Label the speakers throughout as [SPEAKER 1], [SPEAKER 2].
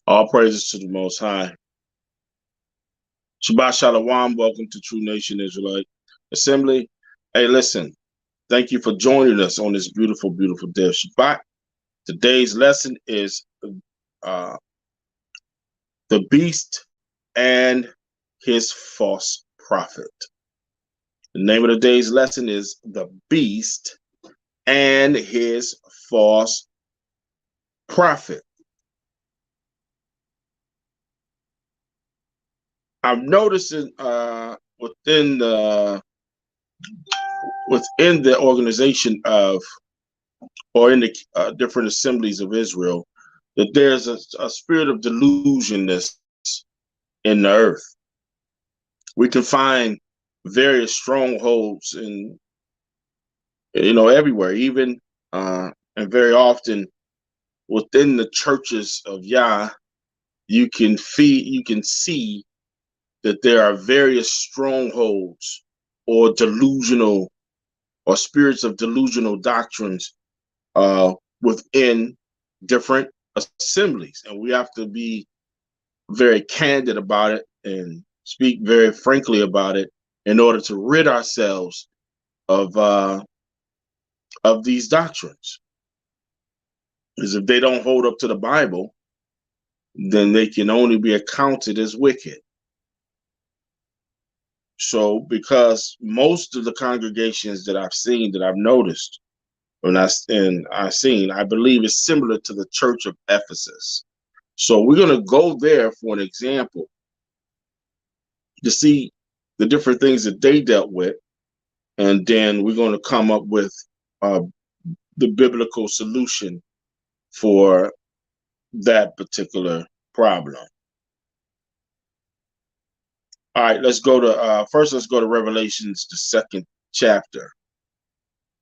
[SPEAKER 1] All praises to the Most High. Shabbat Shalom. Welcome to True Nation Israelite Assembly. Hey, listen. Thank you for joining us on this beautiful, beautiful day of Shabbat. Today's lesson is uh, the beast and his false prophet. The name of the day's lesson is the beast and his false prophet. I'm noticing within the organization of, or in the different assemblies of Israel, that there's a spirit of delusionness in the earth. We can find various strongholds everywhere, even and very often within the churches of Yah, you can see that there are various strongholds or delusional or spirits of delusional doctrines within different assemblies, and we have to be very candid about it and speak very frankly about it in order to rid ourselves of these doctrines. Because if they don't hold up to the Bible, then they can only be accounted as wicked. So, because most of the congregations that I've noticed, I believe is similar to the Church of Ephesus. So we're going to go there for an example to see the different things that they dealt with, and then we're going to come up with the biblical solution for that particular problem. All right, let's go to Revelations, the second chapter.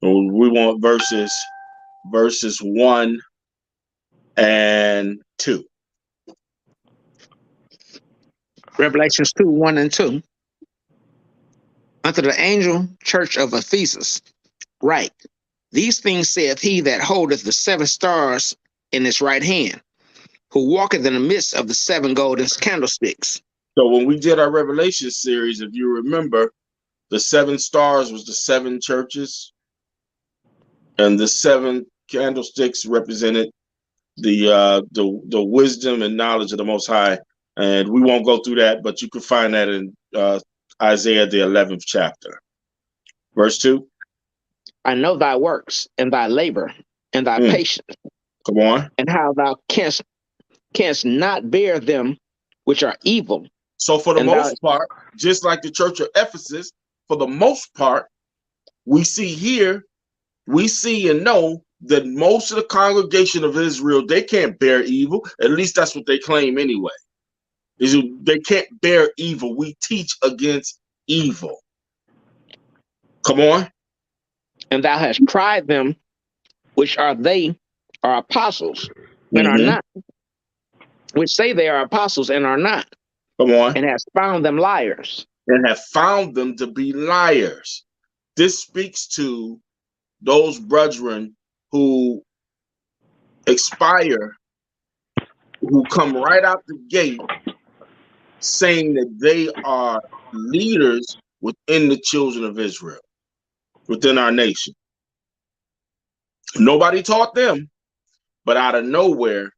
[SPEAKER 1] We want verses 1 and 2.
[SPEAKER 2] Revelations 2, 1 and 2. Unto the angel church of Ephesus write, these things saith he that holdeth the 7 stars in his right hand, who walketh in the midst of the 7 golden candlesticks.
[SPEAKER 1] So when we did our Revelation series, if you remember, the 7 stars was the 7 churches, and the 7 candlesticks represented the wisdom and knowledge of the Most High. And we won't go through that, but you can find that in Isaiah, the 11th chapter. Verse 2.
[SPEAKER 2] I know thy works and thy labor and thy patience.
[SPEAKER 1] Come on.
[SPEAKER 2] And how thou canst not bear them which are evil.
[SPEAKER 1] So for the most part, just like the church of Ephesus, for the most part, we see and know that most of the congregation of Israel, they can't bear evil. At least that's what they claim anyway. They can't bear evil. We teach against evil. Come on.
[SPEAKER 2] And thou hast tried them which are apostles and are not, which say they are apostles and are not.
[SPEAKER 1] Come on.
[SPEAKER 2] And hast found them liars.
[SPEAKER 1] And have found them to be liars. This speaks to those brethren who expire, who come right out the gate saying that they are leaders within the children of Israel, within our nation. Nobody taught them, but out of nowhere,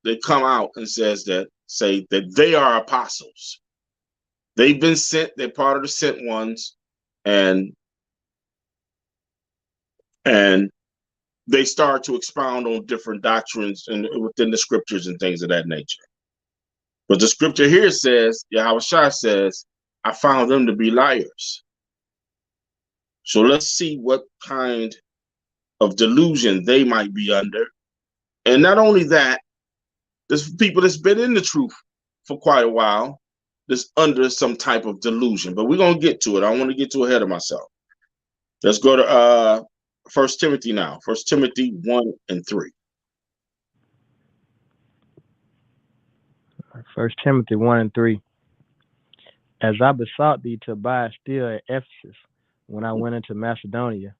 [SPEAKER 1] they come out and say that they are apostles. They've been sent, they're part of the sent ones, and they start to expound on different doctrines and within the scriptures and things of that nature. But the scripture here says, Yahawashi says, I found them to be liars. So let's see what kind of delusion they might be under. And not only that, there's people that's been in the truth for quite a while that's under some type of delusion. But we're going to get to it. I don't want to get too ahead of myself. Let's go to 1 Timothy now. 1 Timothy 1 and 3.
[SPEAKER 3] 1 Timothy 1 and 3. As I besought thee to abide still at Ephesus when I went into Macedonia,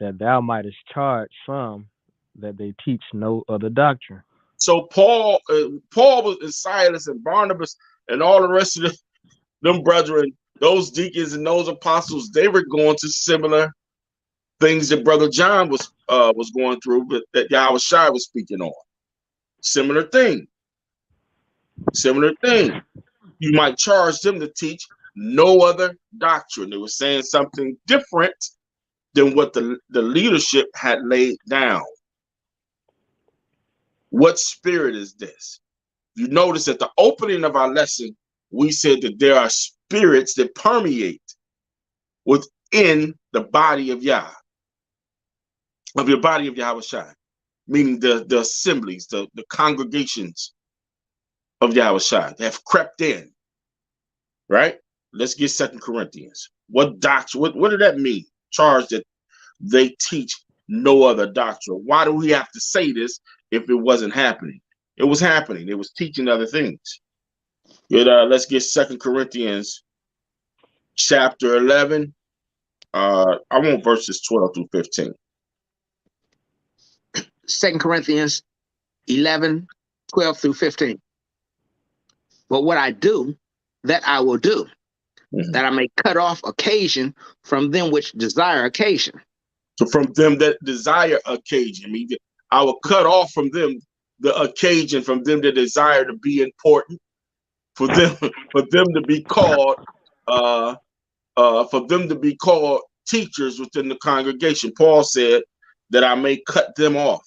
[SPEAKER 3] that thou mightest charge some that they teach no other doctrine.
[SPEAKER 1] So Paul was and Silas and Barnabas and all the rest of them brethren, those deacons and those apostles, they were going to similar things that Brother John was going through, but that Yahawashi was speaking on. Similar thing. Similar thing. You might charge them to teach no other doctrine. They were saying something different than what the leadership had laid down. What spirit is this? You notice at the opening of our lesson, we said that there are spirits that permeate within the body of Yah, of your body of Yahawashi, meaning the assemblies, the congregations of Yahawashi have crept in, right? Let's get 2 Corinthians. What doctrine? What did that mean? Charge that they teach no other doctrine. Why do we have to say this if it wasn't happening? It was happening. It was teaching other things. Let's get 2 Corinthians chapter 11. I want verses 12 through 15.
[SPEAKER 2] 2 Corinthians 11, 12 through 15. But what I do, that I will do, that I may cut off occasion from them which desire occasion.
[SPEAKER 1] So from them that desire occasion, I will cut off from them the occasion, from them that desire to be important, for them to be called teachers within the congregation. Paul said that I may cut them off,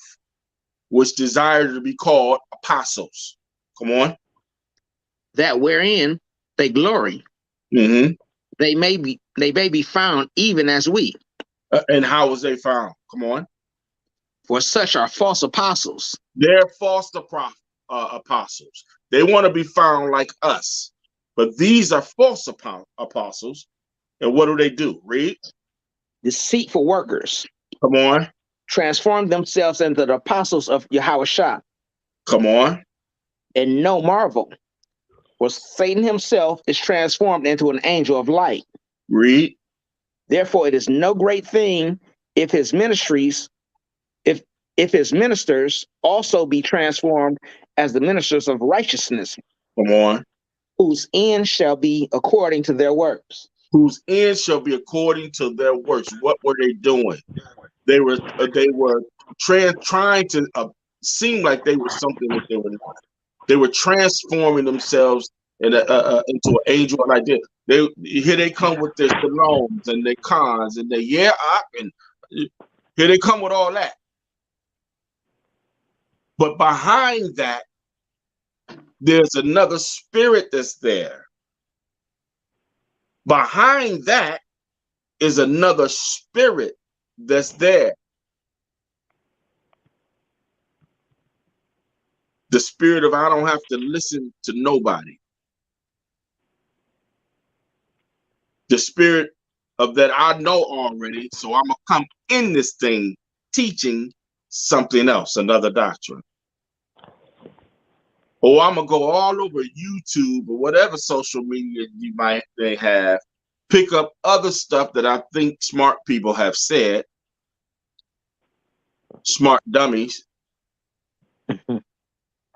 [SPEAKER 1] which desire to be called apostles. Come on.
[SPEAKER 2] That wherein they glory, they may be found even as we.
[SPEAKER 1] And how was they found? Come on.
[SPEAKER 2] For such are false apostles.
[SPEAKER 1] They're false apostles. They want to be found like us. But these are false apostles. And what do? Read.
[SPEAKER 2] Deceitful workers.
[SPEAKER 1] Come on.
[SPEAKER 2] Transform themselves into the apostles of Yahawashi.
[SPEAKER 1] Come on.
[SPEAKER 2] And no marvel, for Satan himself is transformed into an angel of light.
[SPEAKER 1] Read.
[SPEAKER 2] Therefore, it is no great thing if his ministers also be transformed as the ministers of righteousness.
[SPEAKER 1] Come on.
[SPEAKER 2] Whose end shall be according to their works.
[SPEAKER 1] Whose end shall be according to their works. What were they doing? They were trying to seem like they were something that they were not. They were transforming themselves into an angel like this. Here they come with their shalom and their cons and their and here they come with all that. But behind that, there's another spirit that's there. Behind that is another spirit that's there. The spirit of I don't have to listen to nobody. The spirit of that I know already, so I'm going to come in this thing teaching something else, another doctrine. Or I'm going to go all over YouTube or whatever social media they have, pick up other stuff that I think smart people have said, smart dummies,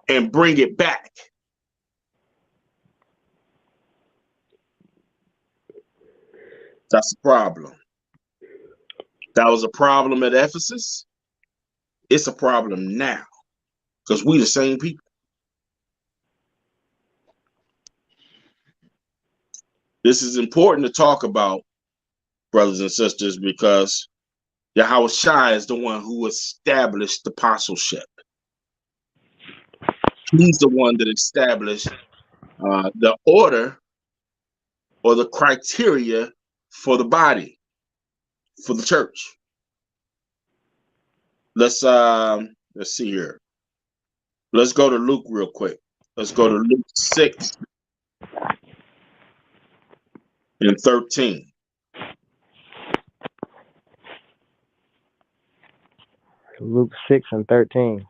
[SPEAKER 1] and bring it back. That's a problem. That was a problem at Ephesus. It's a problem now because we the same people. This is important to talk about, brothers and sisters, because Yahawashi is the one who established the apostleship. He's the one that established the order or the criteria for the body, for the church. Let's see here. Let's go to Luke real quick. Let's go to Luke 6 and 13.
[SPEAKER 3] Luke 6 and 13.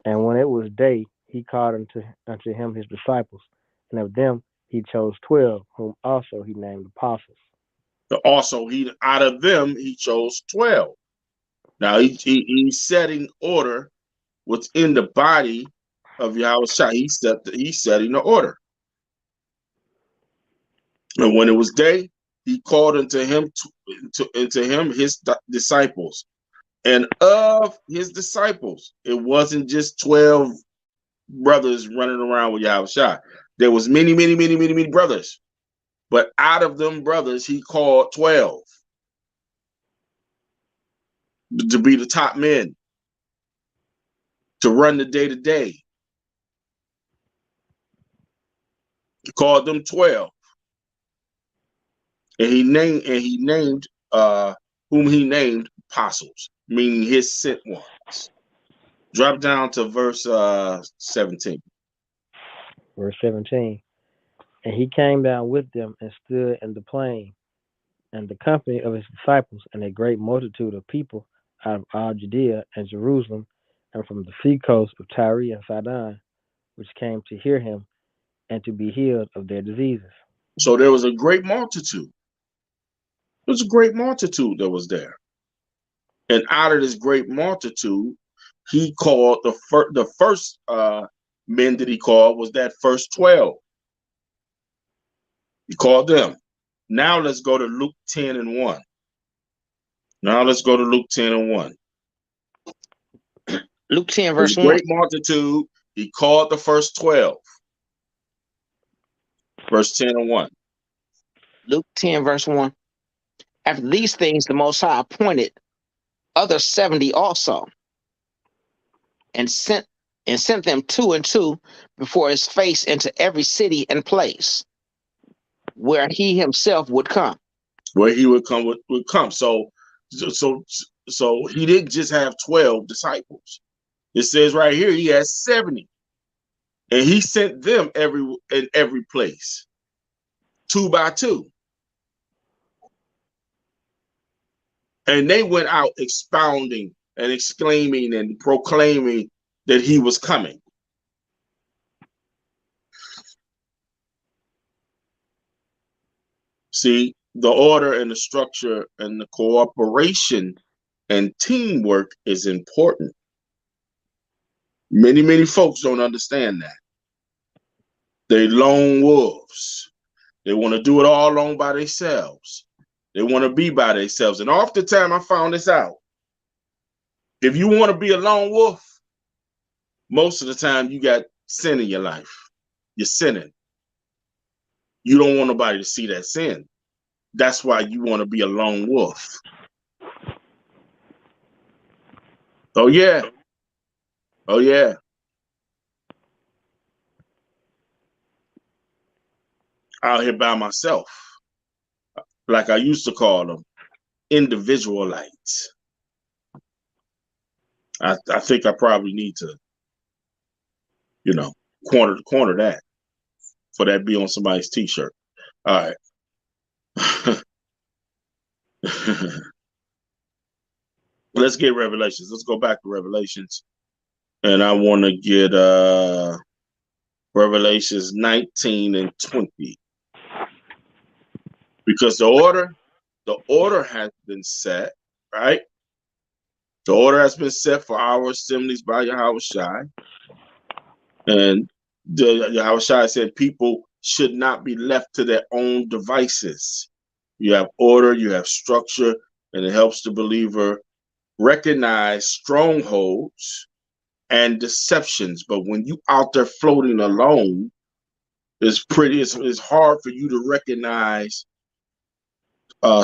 [SPEAKER 3] And when it was day, he called unto him his disciples, and of them he chose 12, whom also he named apostles.
[SPEAKER 1] Also, out of them he chose 12. Now he's setting order within the body of Yahawashi. He set in the order. And when it was day, he called into him his disciples. And of his disciples, it wasn't just 12 brothers running around with Yahawashi. There was many brothers. But out of them brothers, he called 12 to be the top men, to run the day-to-day. He called them 12. And he named whom he named apostles, meaning his sent ones. Drop down to verse 17.
[SPEAKER 3] Verse 17. And he came down with them and stood in the plain, and the company of his disciples, and a great multitude of people out of all Judea and Jerusalem, and from the sea coast of Tyre and Sidon, which came to hear him and to be healed of their diseases.
[SPEAKER 1] So there was a great multitude. There was a great multitude that was there. And out of this great multitude, he called the first men that he called was that first 12. He called them. Now let's go to Luke 10 and 1. Now let's go to Luke 10 and 1.
[SPEAKER 2] Luke 10, verse 1.
[SPEAKER 1] Great multitude. He called the first 12. Verse 10 and 1.
[SPEAKER 2] Luke 10, verse 1. After these things, the Most High appointed other 70 also, and sent them 2 and 2 before his face into every city and place where he himself would come.
[SPEAKER 1] Where he would come. So he didn't just have 12 disciples. It says right here he has 70. And he sent them in every place, 2 by 2. And they went out expounding and exclaiming and proclaiming that he was coming. See, the order and the structure and the cooperation and teamwork is important. Many folks don't understand that. They lone wolves. They want to do it all alone by themselves. They want to be by themselves. And oftentimes I found this out. If you want to be a lone wolf, most of the time you got sin in your life. You're sinning. You don't want nobody to see that sin. That's why you want to be a lone wolf. Oh, yeah. Oh, yeah. Out here by myself. Like I used to call them, individualites. I think I probably need to, corner that for that be on somebody's t-shirt. All right. Let's get Revelations. Let's go back to Revelations. And I want to get Revelations 19 and 20. Because the order has been set, right? The order has been set for our assemblies by Yahawashi. And Yahawashi said people should not be left to their own devices. You have order, you have structure, and it helps the believer recognize strongholds and deceptions. But when you out there floating alone, it's hard for you to recognize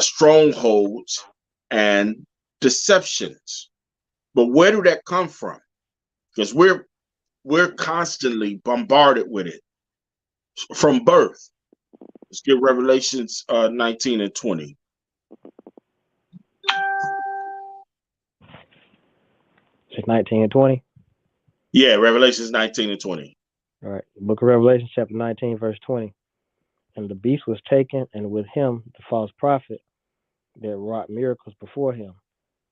[SPEAKER 1] strongholds and deceptions. But where do that come from? Because we're constantly bombarded with it from birth. Let's get Revelations 19 and 20.
[SPEAKER 3] It's 19 and 20.
[SPEAKER 1] Yeah, Revelations 19 and 20.
[SPEAKER 3] All right. Book of Revelation, chapter 19, verse 20. And the beast was taken, and with him the false prophet that wrought miracles before him,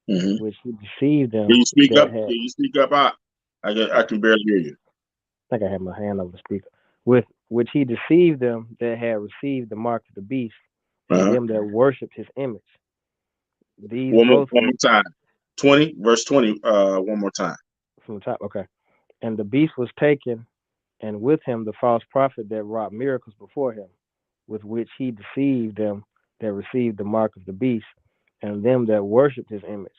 [SPEAKER 3] which he deceived them.
[SPEAKER 1] Can you speak up? Can you speak up? I can barely hear you.
[SPEAKER 3] I think I have my hand over the speaker. With which he deceived them that had received the mark of the beast, and them that worshipped his image. These
[SPEAKER 1] one more time. 20, verse 20, one more time.
[SPEAKER 3] from the top. Okay. And the beast was taken, and with him the false prophet that wrought miracles before him, with which he deceived them that received the mark of the beast, and them that worshipped his image.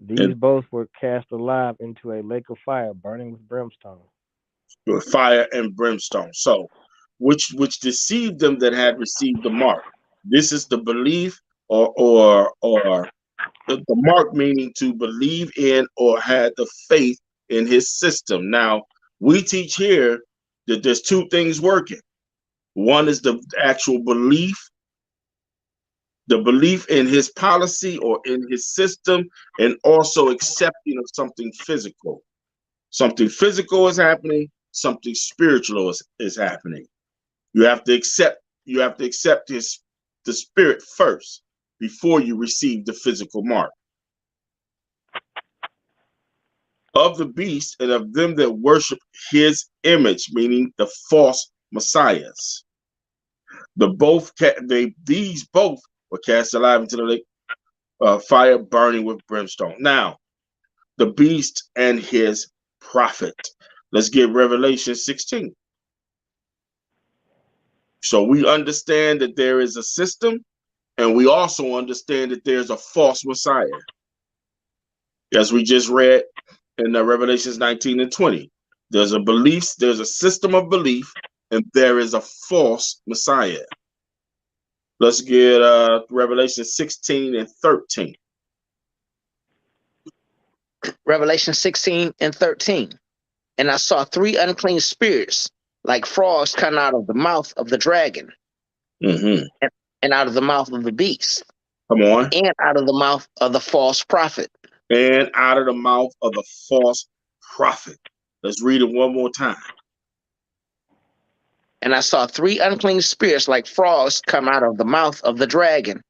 [SPEAKER 3] These
[SPEAKER 1] And
[SPEAKER 3] both were cast alive into a lake of fire, burning with brimstone.
[SPEAKER 1] with fire and brimstone. So, which deceived them that had received the mark. This is the belief, or the mark, meaning to believe in or had the faith in his system. Now, we teach here that there's two things working. One is the actual belief, the belief in his policy or in his system, and also accepting of something physical. Something physical is happening, something spiritual is happening. You have to accept the spirit first before you receive the physical mark. Of the beast and of them that worship his image, meaning the false messiahs. These both were cast alive into the lake fire burning with brimstone. Now, the beast and his prophet. Let's get Revelation 16. So we understand that there is a system, and we also understand that there's a false messiah. As we just read in Revelations 19 and 20. There's a system of belief, and there is a false messiah. Let's get Revelation 16 and 13.
[SPEAKER 2] Revelation 16 and 13. And I saw three unclean spirits, like frogs, come out of the mouth of the dragon,
[SPEAKER 1] Mm-hmm.
[SPEAKER 2] and out of the mouth of the beast,
[SPEAKER 1] Come on.
[SPEAKER 2] and out of the mouth of the false prophet.
[SPEAKER 1] And out of the mouth of the false prophet. Let's read it one more time.
[SPEAKER 2] And I saw three unclean spirits, like frogs, come out of the mouth of the dragon.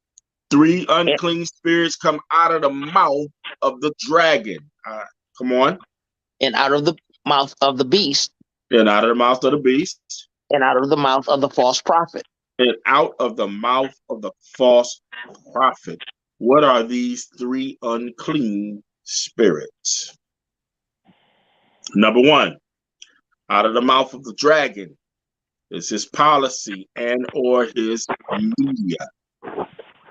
[SPEAKER 1] Three unclean spirits come out of the mouth of the dragon. Come on.
[SPEAKER 2] And out of the mouth of the beast.
[SPEAKER 1] And out of the mouth of the beast.
[SPEAKER 2] And out of the mouth of the false prophet.
[SPEAKER 1] And out of the mouth of the false prophet. What are these three unclean spirits? Number one, out of the mouth of the dragon is his policy and or his media.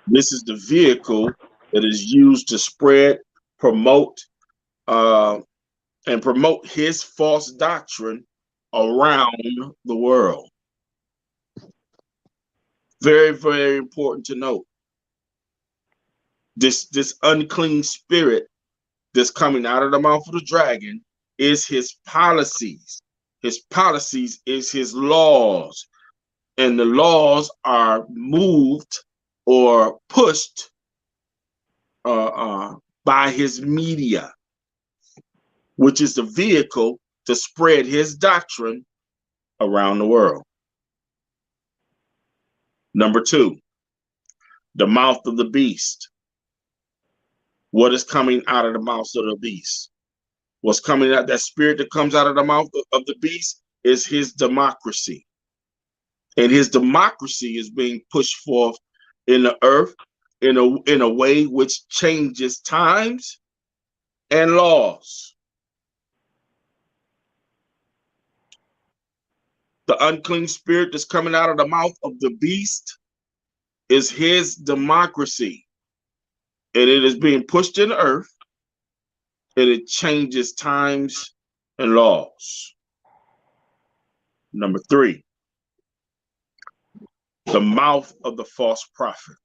[SPEAKER 1] This is the vehicle that is used to spread, promote his false doctrine around the world. Very, very important to note. This unclean spirit that's coming out of the mouth of the dragon is his policies. His policies is his laws. And the laws are moved or pushed by his media, which is the vehicle to spread his doctrine around the world. Number two, the mouth of the beast. What is coming out of the mouth of the beast? What's coming out, that spirit that comes out of the mouth of the beast is his democracy. And his democracy is being pushed forth in the earth in a way which changes times and laws. The unclean spirit that's coming out of the mouth of the beast is his democracy. And it is being pushed in the earth, and it changes times and laws. Number three, the mouth of the false prophet.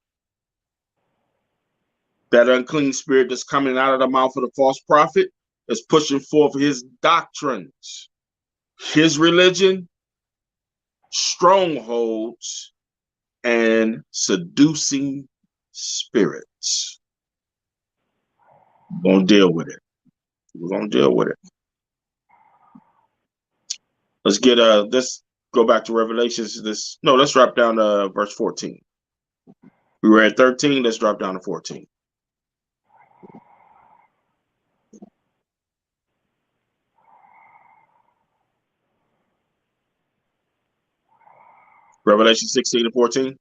[SPEAKER 1] That unclean spirit that's coming out of the mouth of the false prophet is pushing forth his doctrines, his religion, strongholds, and seducing spirits. We're going to deal with it. Let's go back to Revelations. Let's drop down to verse 14. We were at 13. Let's drop down to 14. Revelation 16 and 14.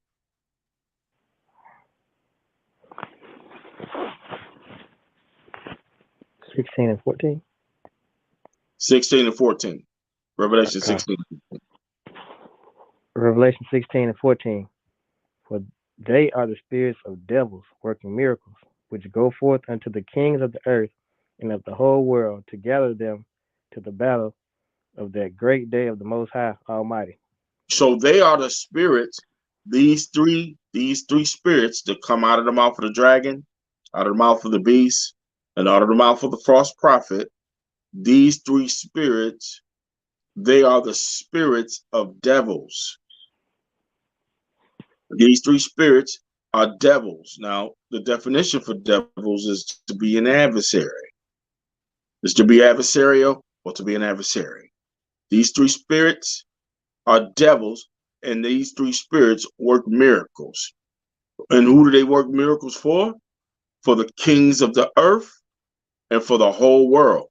[SPEAKER 3] 16 and 14.
[SPEAKER 1] 16 and 14. Revelation
[SPEAKER 3] Okay.
[SPEAKER 1] 16.
[SPEAKER 3] Revelation 16 and 14. For they are the spirits of devils working miracles, which go forth unto the kings of the earth and of the whole world to gather them to the battle of that great day of the Most High Almighty.
[SPEAKER 1] So they are the spirits, these three spirits that come out of the mouth of the dragon, out of the mouth of the beast, and out of the mouth of the false prophet. These three spirits, they are the spirits of devils. These three spirits are devils. Now, the definition for devils is to be an adversary. Is to be adversarial or to be an adversary. These three spirits are devils, and these three spirits work miracles. And who do they work miracles for? For the kings of the earth and for the whole world,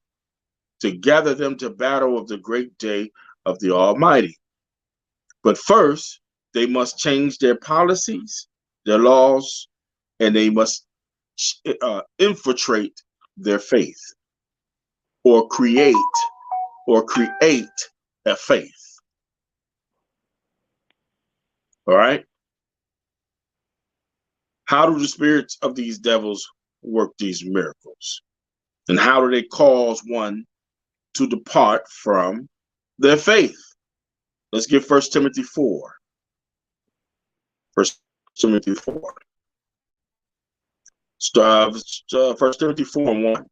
[SPEAKER 1] to gather them to battle of the great day of the Almighty. But first, they must change their policies, their laws, and they must infiltrate their faith or create a faith. All right. How do the spirits of these devils work these miracles? And how do they cause one to depart from their faith? Let's get 1 Timothy 4. 1 Timothy 4. 1 Timothy 4 and 1.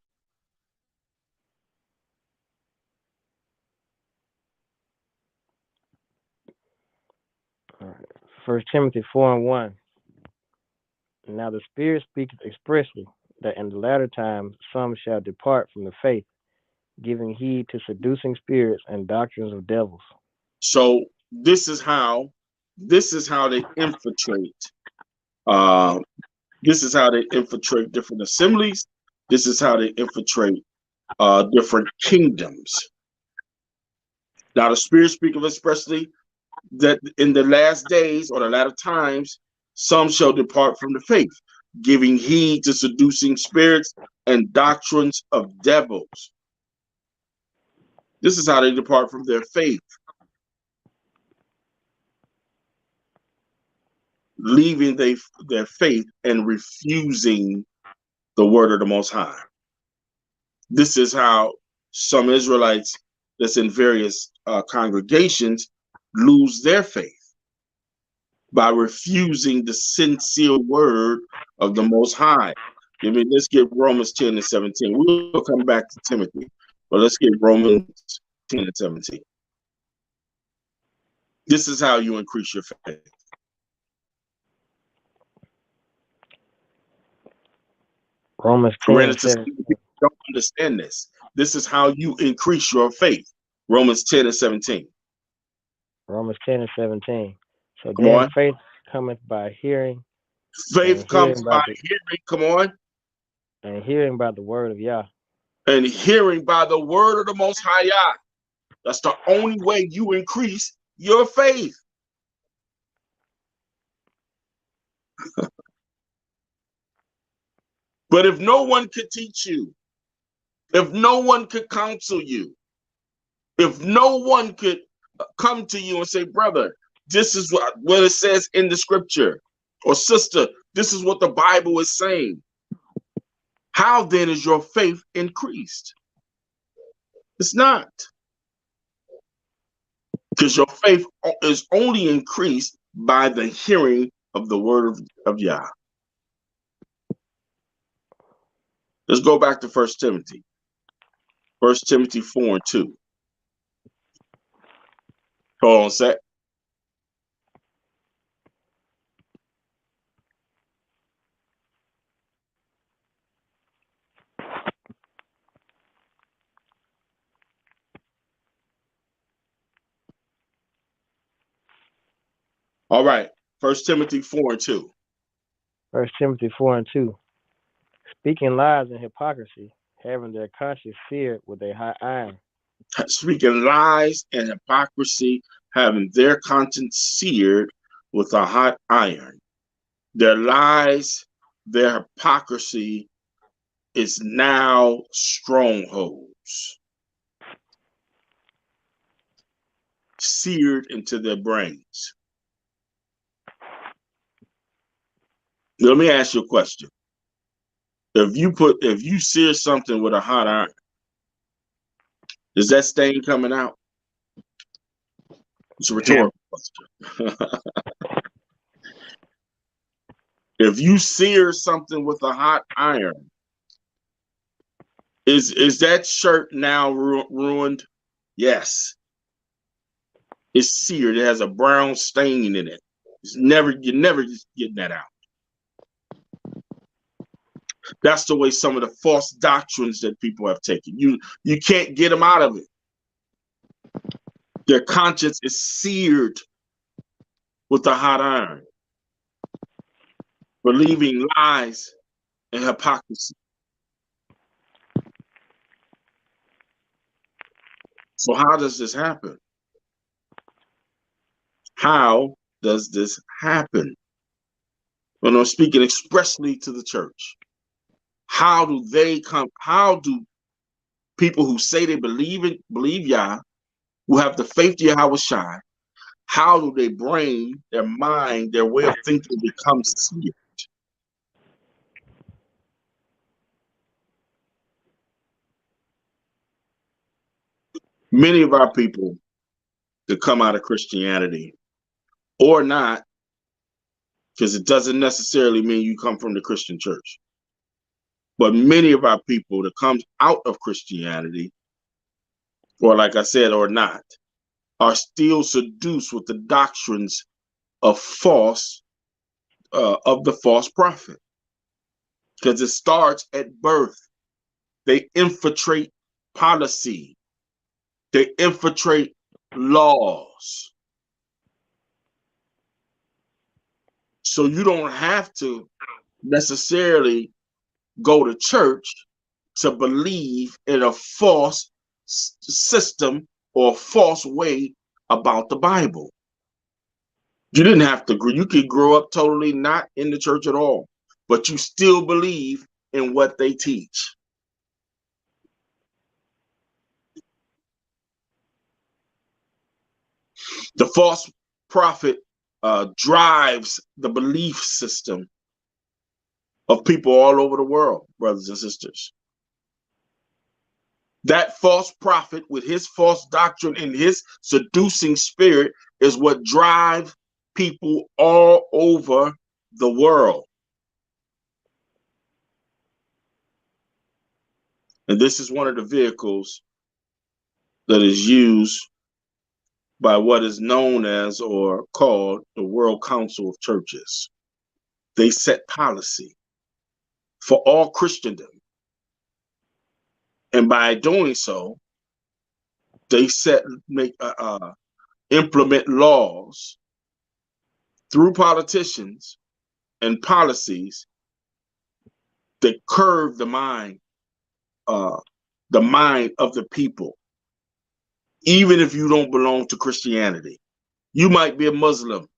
[SPEAKER 3] All right. 1 Timothy 4 and 1. Now the Spirit speaketh expressly that in the latter times some shall depart from the faith, giving heed to seducing spirits and doctrines of devils.
[SPEAKER 1] So this is how they infiltrate. This is how they infiltrate different assemblies. This is how they infiltrate different kingdoms. Now the Spirit speaketh expressly that in the last days or the latter times, some shall depart from the faith, giving heed to seducing spirits and doctrines of devils. This is how they depart from their faith, leaving their faith and refusing the word of the Most High. This is how some Israelites that's in various congregations lose their faith, by refusing the sincere word of the Most High. Let's get Romans 10 and 17. We'll come back to Timothy, but let's get Romans 10 and 17. This is how you increase your faith.
[SPEAKER 3] Romans 10 and 17.
[SPEAKER 1] Don't understand this. This is how you increase your faith. Romans 10 and 17.
[SPEAKER 3] Romans 10 and 17. So
[SPEAKER 1] Come
[SPEAKER 3] then
[SPEAKER 1] on.
[SPEAKER 3] faith cometh by hearing.
[SPEAKER 1] Faith comes by hearing. Come on.
[SPEAKER 3] And hearing by the word of Yah.
[SPEAKER 1] And hearing by the word of the Most High Yah. That's the only way you increase your faith. But if no one could teach you, if no one could counsel you, if no one could come to you and say, brother, this is what it says in the scripture, or sister, this is what the Bible is saying, how then is your faith increased? It's not. Because your faith is only increased by the hearing of the word of Yah. Let's go back to 1 Timothy. 1 Timothy 4 and 2. Hold on a sec. All right. 1 Timothy 4 and 2.
[SPEAKER 3] 1 Timothy 4 and 2. Speaking lies and hypocrisy, having their conscience seared with a hot iron.
[SPEAKER 1] Speaking lies and hypocrisy, having their conscience seared with a hot iron. Their lies, their hypocrisy is now strongholds. seared into their brains. Let me ask you a question. If you sear something with a hot iron, is that stain coming out? It's a rhetorical question. If you sear something with a hot iron, is that shirt now ruined? Yes. It's seared. It has a brown stain in it. You're never just getting that out. That's the way some of the false doctrines that people have taken. You can't get them out of it. Their conscience is seared with a hot iron, believing lies and hypocrisy. So how does this happen? How does this happen? When I'm speaking expressly to the church, how do people who say they believe Yah, who have the faith to Yahawashi, how do their brain, their mind, their way of thinking become seared? Many of our people that come out of Christianity, or not, because it doesn't necessarily mean you come from the Christian church, but many of our people that come out of Christianity, or like I said, or not, are still seduced with the doctrines of the false prophet, because it starts at birth. They infiltrate policy. They infiltrate laws. So you don't have to necessarily go to church to believe in a false system or a false way about the Bible. You didn't have to. You could grow up totally not in the church at all, but you still believe in what they teach. The false prophet drives the belief system of people all over the world, brothers and sisters. That false prophet with his false doctrine and his seducing spirit is what drives people all over the world. And this is one of the vehicles that is used by what is known as or called the World Council of Churches. They set policy for all Christendom. And by doing so, they implement laws through politicians and policies that curve the mind of the people. Even if you don't belong to Christianity, you might be a Muslim,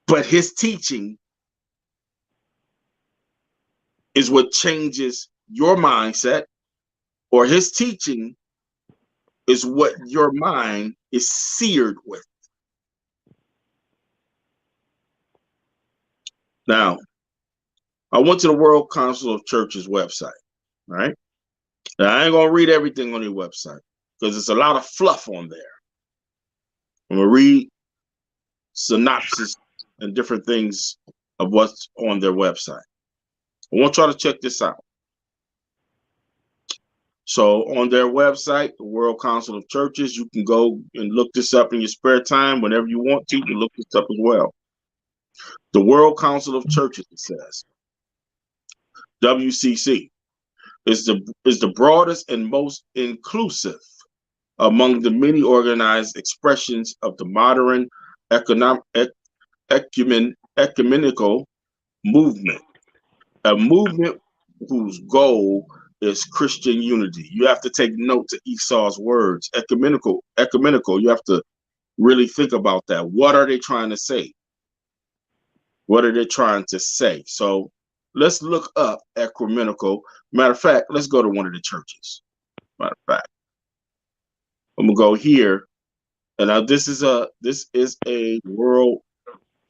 [SPEAKER 1] but his teaching is what changes your mindset, or his teaching is what your mind is seared with. Now, I went to the World Council of Churches website, right? Now, I ain't gonna read everything on their website because there's a lot of fluff on there. I'm gonna read synopsis and different things of what's on their website. I want y'all to check this out. So on their website, the World Council of Churches, you can go and look this up in your spare time whenever you want to. You can look this up as well. The World Council of Churches, it says, WCC, is the broadest and most inclusive among the many organized expressions of the modern ecumenical movement, a movement whose goal is Christian unity. You have to take note to Esau's words. Ecumenical. You have to really think about that. What are they trying to say? What are they trying to say? So let's look up ecumenical. Matter of fact, let's go to one of the churches. Matter of fact, I'm gonna go here, and now this is a World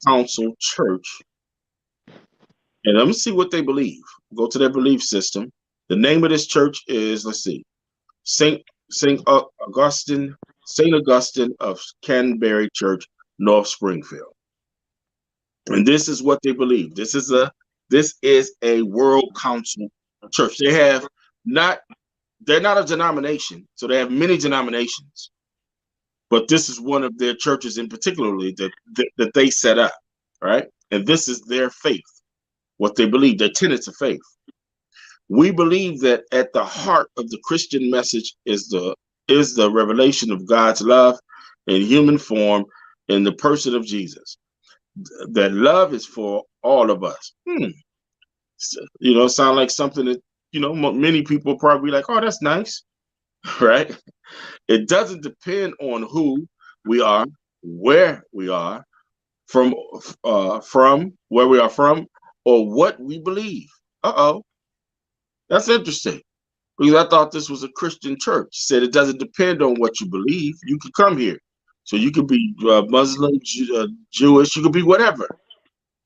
[SPEAKER 1] Council church, and let me see what they believe. Go to their belief system. The name of this church is, let's see, Saint Augustine, Saint Augustine of Canterbury Church, North Springfield. And this is what they believe. This is a World Council church. They're not a denomination, so they have many denominations. But this is one of their churches in particularly that they set up, right? And this is their faith, what they believe, their tenets of faith. We believe that at the heart of the Christian message is the revelation of God's love in human form in the person of Jesus. That love is for all of us. Sound like something that, many people probably like, oh, that's nice, right? It doesn't depend on who we are, where we are, from where we are from, or what we believe. That's interesting, because I thought this was a Christian church. It said it doesn't depend on what you believe. You can come here. So you could be Muslim, Jewish, you could be whatever.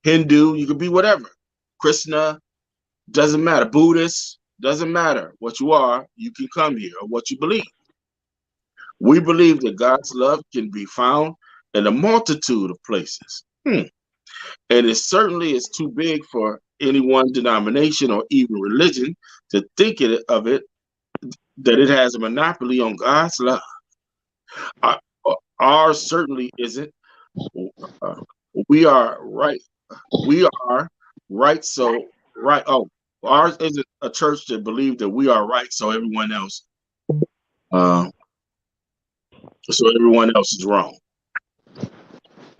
[SPEAKER 1] Hindu, you could be whatever. Krishna, doesn't matter. Buddhist, doesn't matter what you are. You can come here or what you believe. We believe that God's love can be found in a multitude of places. And it certainly is too big for any one denomination or even religion to think of it that it has a monopoly on God's love. Ours certainly isn't. We are right. We are right. So right. Oh, ours isn't a church that believes that we are right. So everyone else is wrong.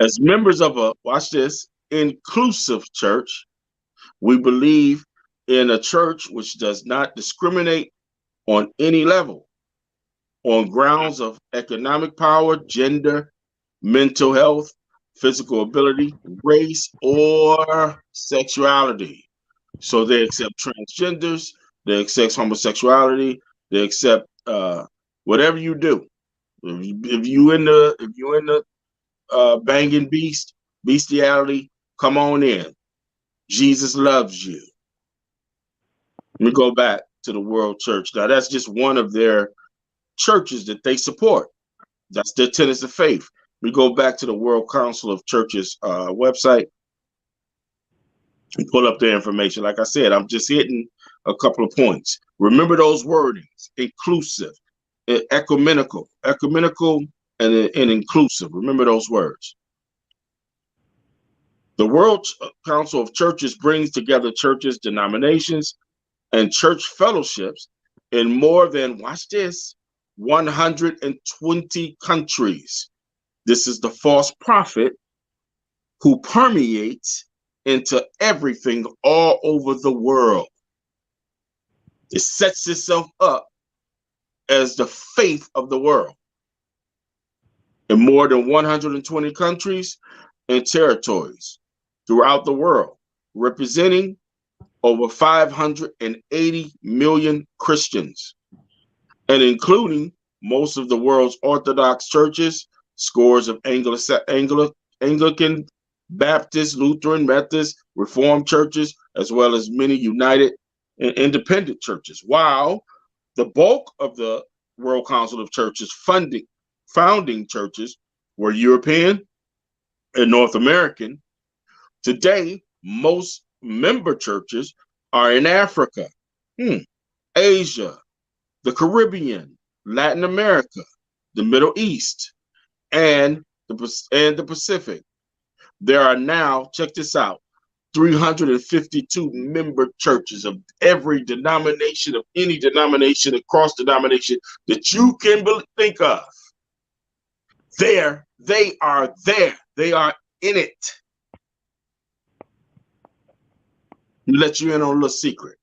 [SPEAKER 1] As members of watch this, inclusive church, we believe in a church which does not discriminate on any level, on grounds of economic power, gender, mental health, physical ability, race, or sexuality. So they accept transgenders, they accept homosexuality, they accept whatever you do. If you in the banging bestiality, come on in. Jesus loves you. Let me go back to the World Church. Now that's just one of their churches that they support. That's their tenets of faith. We go back to the World Council of Churches website and pull up their information. Like I said, I'm just hitting a couple of points. Remember those wordings: inclusive, ecumenical, and inclusive. Remember those words. The World Council of Churches brings together churches, denominations, and church fellowships in more than, watch this, 120 countries. This is the false prophet who permeates into everything all over the world. It sets itself up as the faith of the world in more than 120 countries and territories throughout the world, representing over 580 million Christians, and including most of the world's Orthodox churches, scores of Anglican, Baptist, Lutheran, Methodist, Reformed churches, as well as many United and independent churches. While the bulk of the World Council of Churches founding churches were European and North American, today most member churches are in Africa, Asia, the Caribbean, Latin America, the Middle East, and the Pacific. There are now, check this out, 352 member churches of every denomination, of any denomination, across denomination that you can think of. They are there. They are in it. Let you in on a little secret.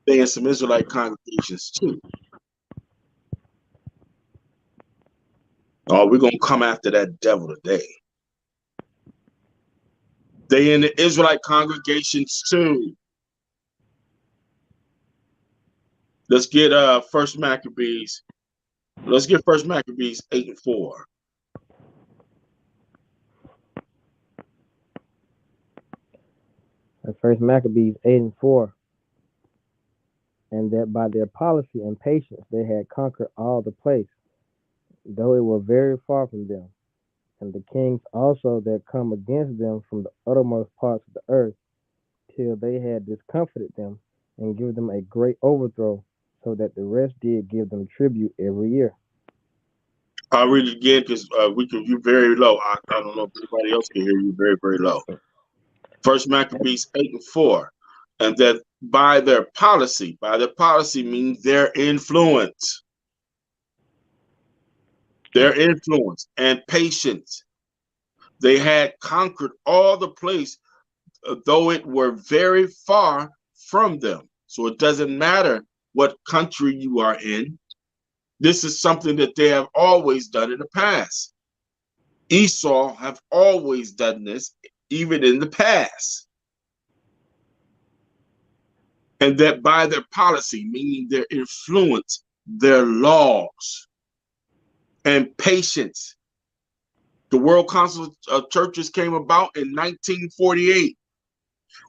[SPEAKER 1] They in some Israelite congregations too. Oh, we're gonna come after that devil today. They in the Israelite congregations too. Let's get First Maccabees. Let's get First Maccabees 8:4.
[SPEAKER 3] First Maccabees 8:4. And that by their policy and patience they had conquered all the place, though it were very far from them. And the kings also that come against them from the uttermost parts of the earth, till they had discomfited them, and given them a great overthrow, so that the rest did give them tribute every year.
[SPEAKER 1] I'll read it again because you're very low. I don't know if anybody else can hear you. Very, very low. First Maccabees 8:4. And that by their policy means their influence and patience, they had conquered all the place, though it were very far from them. So it doesn't matter what country you are in. This is something that they have always done in the past. Esau have always done this, even in the past. And that by their policy, meaning their influence, their laws, and patience. The World Council of Churches came about in 1948.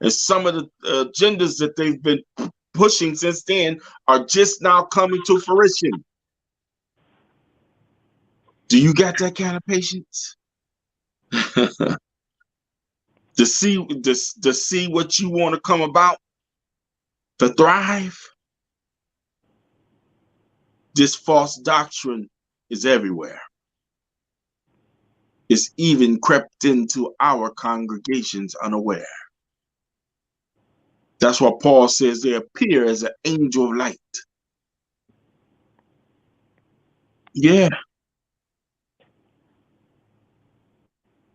[SPEAKER 1] And some of the agendas that they've been pushing since then are just now coming to fruition. Do you got that kind of patience? to see what you want to come about, to thrive? This false doctrine is everywhere. It's even crept into our congregations unaware. That's why Paul says they appear as an angel of light. Yeah.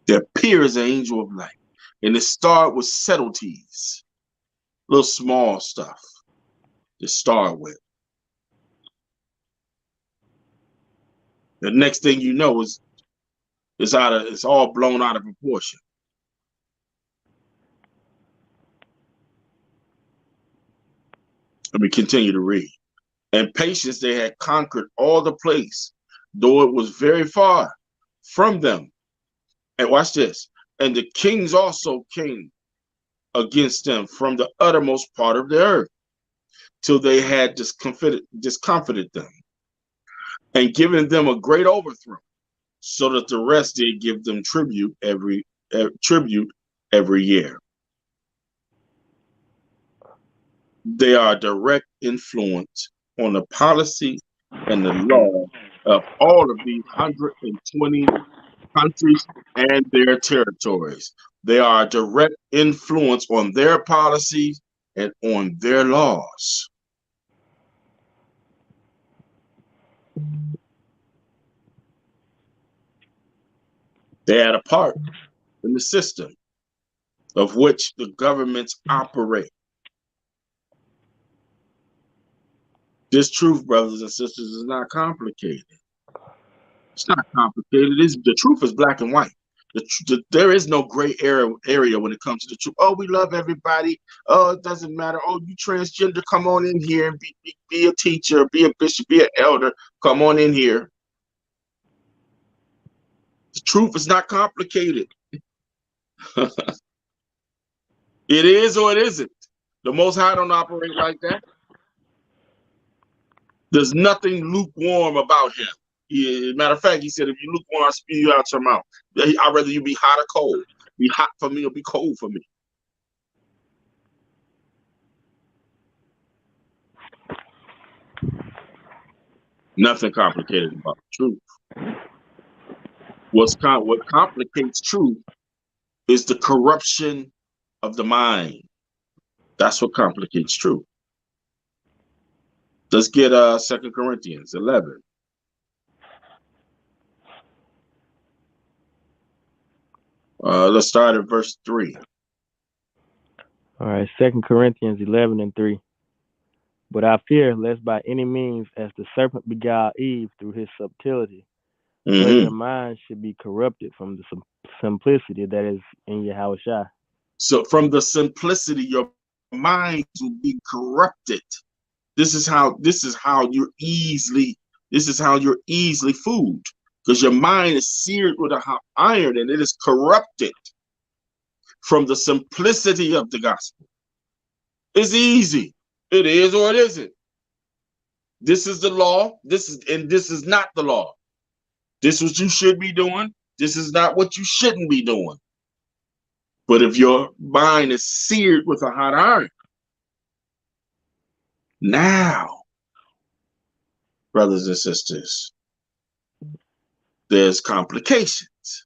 [SPEAKER 1] They appear as an angel of light. And it started with subtleties, little small stuff to start with. The next thing you know is it's all blown out of proportion. Let me continue to read. And patience they had conquered all the place, though it was very far from them. And watch this. And the kings also came against them from the uttermost part of the earth, till they had discomfited them, and given them a great overthrow, so that the rest did give them tribute every year. They are a direct influence on the policy and the law of all of these 120 countries and their territories. They are a direct influence on their policies and on their laws. They had a part in the system of which the governments operate. This truth, brothers and sisters, is not complicated. It's not complicated. The truth is black and white. There is no gray area when it comes to the truth. Oh, we love everybody. Oh, it doesn't matter. Oh, you transgender, come on in here and be a teacher, be a bishop, be an elder. Come on in here. The truth is not complicated. It is or it isn't. The Most High don't operate like that. There's nothing lukewarm about him. Matter of fact, he said, if you lukewarm, I'll spew you out your mouth. I'd rather you be hot or cold. Be hot for me or be cold for me. Nothing complicated about the truth. What complicates truth is the corruption of the mind. That's what complicates truth. Let's get 2 Corinthians 11. Let's start at verse 3.
[SPEAKER 3] All right, 2 Corinthians 11:3. But I fear lest by any means, as the serpent beguiled Eve through his subtlety, your minds should be corrupted from the simplicity that is in Yahawashi.
[SPEAKER 1] So from the simplicity, your minds will be corrupted. This is how you're easily fooled, because your mind is seared with a hot iron, and it is corrupted from the simplicity of the gospel. It's easy. It is or it isn't. This is the law. This is not the law. This is what you should be doing. This is not what you shouldn't be doing. But if your mind is seared with a hot iron, now, brothers and sisters, there's complications.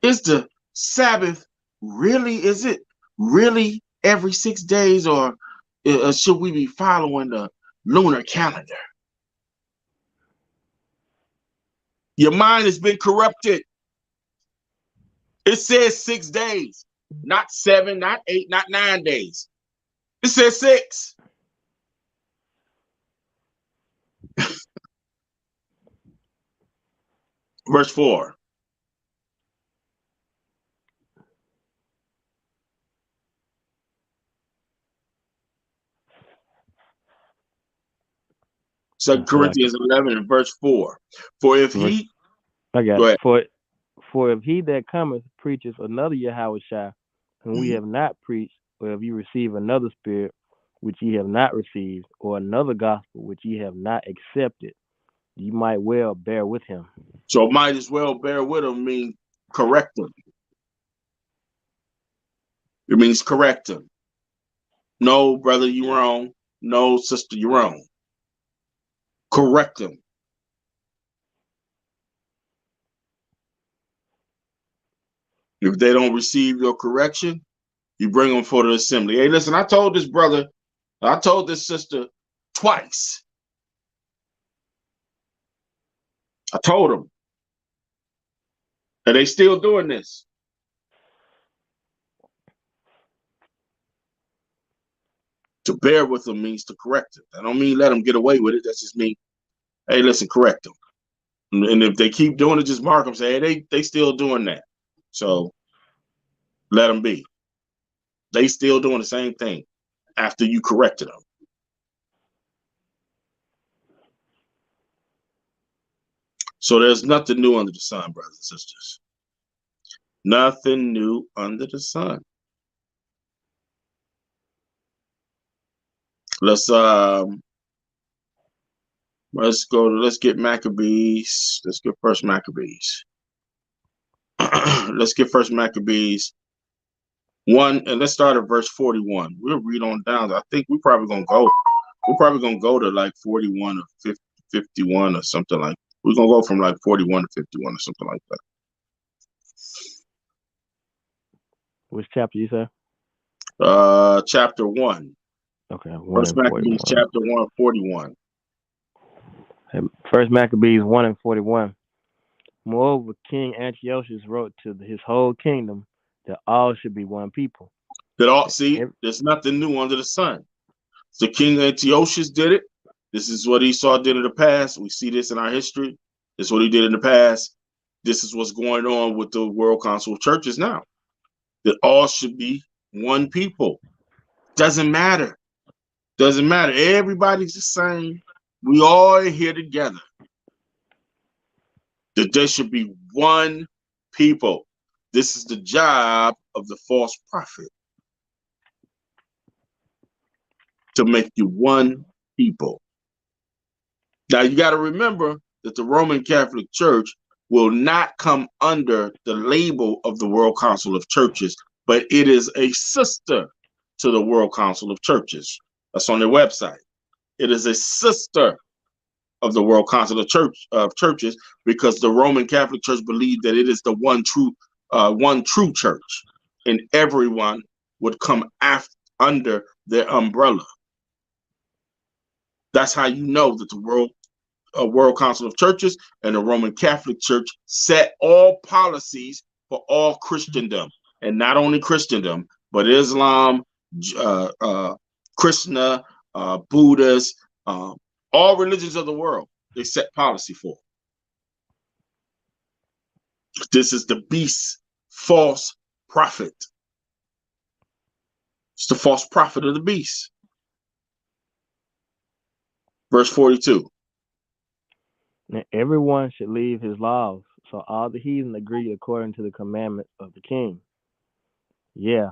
[SPEAKER 1] Is the Sabbath is it really every 6 days, or should we be following the lunar calendar? Your mind has been corrupted. It says 6 days, not 7, not 8, not 9 days. It says 6. Verse 4. Second Corinthians 11 and verse 4. For if he,
[SPEAKER 3] I got it. For if he that cometh preacheth another Yahawashi, whom we have not preached, or if you receive another spirit which ye have not received, or another gospel which ye have not accepted, you might well bear with him.
[SPEAKER 1] So might as well bear with him means correct him. It means correct him. No, brother, you're wrong. No, sister, you're wrong. Correct them. If they don't receive your correction, you bring them for the assembly. Hey, listen, I told this brother, I told this sister twice. I told them. And they still doing this. To bear with them means to correct them. I don't mean let them get away with it. That's just me. Hey, listen, correct them. And if they keep doing it, just mark them. Say, hey, they still doing that. So let them be. They still doing the same thing after you corrected them. So there's nothing new under the sun, brothers and sisters. Nothing new under the sun. Let's get Maccabees. Let's get First Maccabees. Let's get First Maccabees 1, and let's start at verse 41. We'll read on down. I think we're probably gonna go to like 41 or 50, 51 or something like. We're gonna go from like 41 to 51 or something like that.
[SPEAKER 3] Which chapter you say?
[SPEAKER 1] Chapter 1.
[SPEAKER 3] Okay,
[SPEAKER 1] First Maccabees chapter 1, 41.
[SPEAKER 3] First Maccabees 1 and 41. Moreover, King Antiochus wrote to his whole kingdom that all should be one people.
[SPEAKER 1] There's nothing new under the sun. So King Antiochus did it. This is what Esau did in the past. We see this in our history. This is what he did in the past. This is what's going on with the World Council of Churches now. That all should be one people. Doesn't matter. Doesn't matter. Everybody's the same. We all are here together. That there should be one people. This is the job of the false prophet. To make you one people. Now you got to remember that the Roman Catholic Church will not come under the label of the World Council of Churches, but it is a sister to the World Council of Churches. That's on their website. It is a sister of the World Council of Churches, because the Roman Catholic Church believed that it is the one true church, and everyone would come under their umbrella. That's how you know that the World Council of Churches and the Roman Catholic Church set all policies for all Christendom, and not only Christendom, but Islam, Krishna, Buddhists, all religions of the world. They set policy for. This is the beast, false prophet. It's the false prophet of the beast. Verse 42.
[SPEAKER 3] And everyone should leave his laws. So all the heathen agreed according to the commandment of the king. Yeah,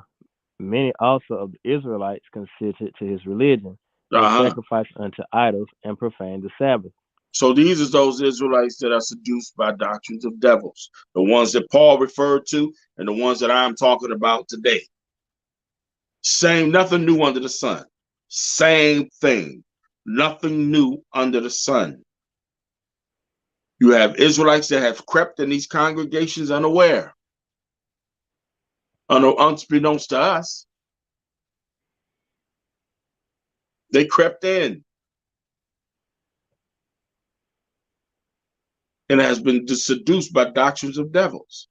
[SPEAKER 3] many also of the Israelites consented to his religion. They sacrificed unto idols and profaned the Sabbath.
[SPEAKER 1] So these are those Israelites that are seduced by doctrines of devils, the ones that Paul referred to and the ones that I'm talking about today. Same, nothing new under the sun. Same thing. Nothing new under the sun. You have Israelites that have crept in these congregations unaware, unbeknownst to us. They crept in and has been seduced by doctrines of devils.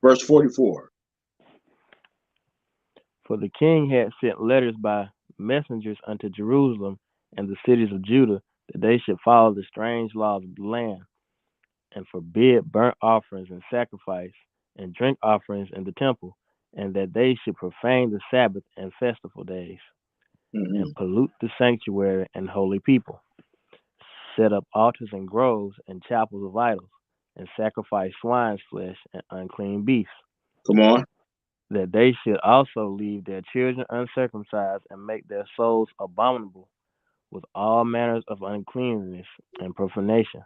[SPEAKER 1] Verse 44.
[SPEAKER 3] For the king had sent letters by messengers unto Jerusalem and the cities of Judah, that they should follow the strange laws of the land, and forbid burnt offerings and sacrifice, and drink offerings in the temple, and that they should profane the Sabbath and festival days, and pollute the sanctuary and holy people, set up altars and groves and chapels of idols, and sacrifice swine's flesh and unclean beasts.
[SPEAKER 1] Come on.
[SPEAKER 3] That they should also leave their children uncircumcised and make their souls abominable with all manners of uncleanness and profanation,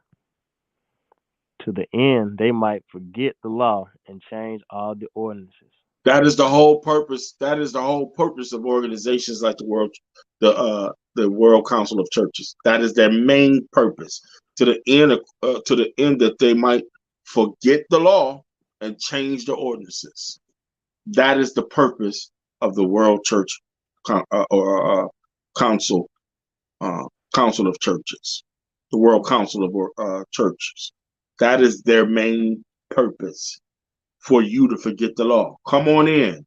[SPEAKER 3] to the end they might forget the law and change all the ordinances.
[SPEAKER 1] That is the whole purpose. That is the whole purpose of organizations like the World Council of Churches. That is their main purpose, to the end that they might forget the law and change the ordinances. That is the purpose of the World Church Council of Churches, the World Council of Churches. That is their main purpose, for you to forget the law. Come on in.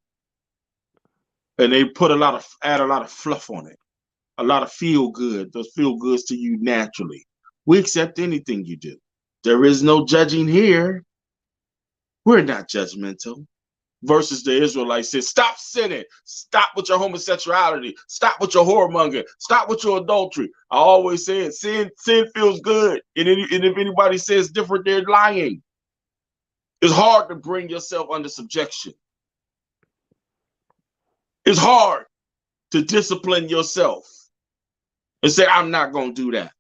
[SPEAKER 1] And they add a lot of fluff on it, a lot of feel good. Those feel goods to you naturally. We accept anything you do. There is no judging here. We're not judgmental. Versus the Israelites said, stop sinning. Stop with your homosexuality. Stop with your whoremongering. Stop with your adultery. I always say sin feels good. And if anybody says different, they're lying. It's hard to bring yourself under subjection. It's hard to discipline yourself and say, I'm not going to do that.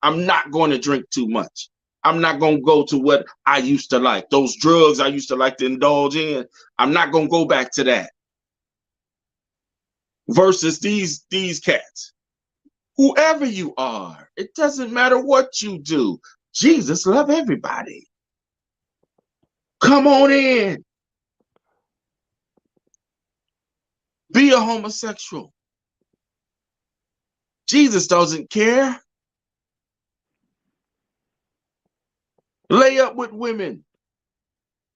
[SPEAKER 1] I'm not going to drink too much. I'm not going to go to what I used to like. Those drugs I used to like to indulge in, I'm not going to go back to that. Versus these cats. Whoever you are, it doesn't matter what you do. Jesus loves everybody. Come on in. Be a homosexual. Jesus doesn't care. Lay up with women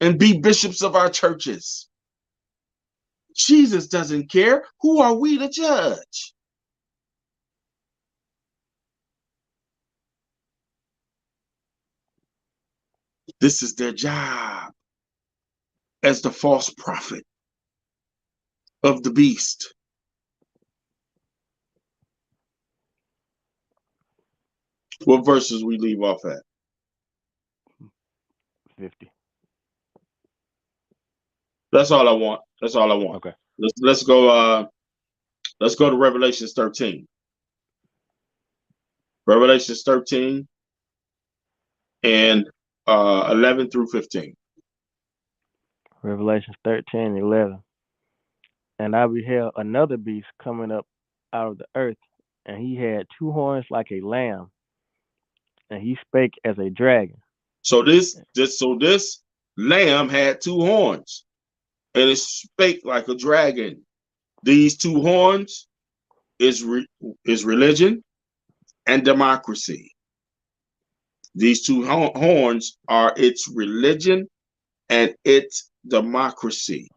[SPEAKER 1] and be bishops of our churches. Jesus doesn't care. Who are we to judge? This is their job as the false prophet of the beast. What verses we leave off at?
[SPEAKER 3] 50.
[SPEAKER 1] That's all I want. That's all I want.
[SPEAKER 3] Okay.
[SPEAKER 1] Let's go. Let's go to Revelations 13. Revelations 13 and 11 through 15.
[SPEAKER 3] Revelations 13:11. And I beheld another beast coming up out of the earth, and he had two horns like a lamb, and he spake as a dragon.
[SPEAKER 1] So this lamb had two horns, and it spake like a dragon. These two horns is religion and democracy. These two horns are its religion and its democracy.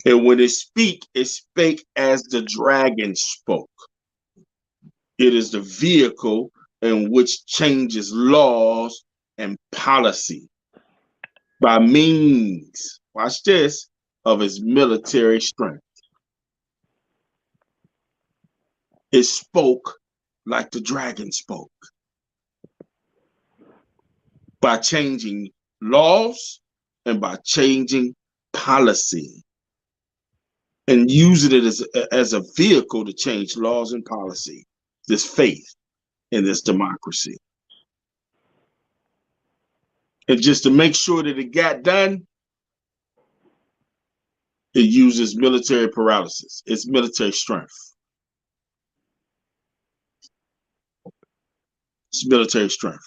[SPEAKER 1] And when it spake as the dragon spoke. It is the vehicle in which changes laws and policy. by means, watch this, of his military strength. It spoke like the dragon spoke, by changing laws and by changing policy, and using it as a vehicle to change laws and policy, this faith in this democracy. And just to make sure that it got done, it uses military paralysis. It's military strength. It's military strength.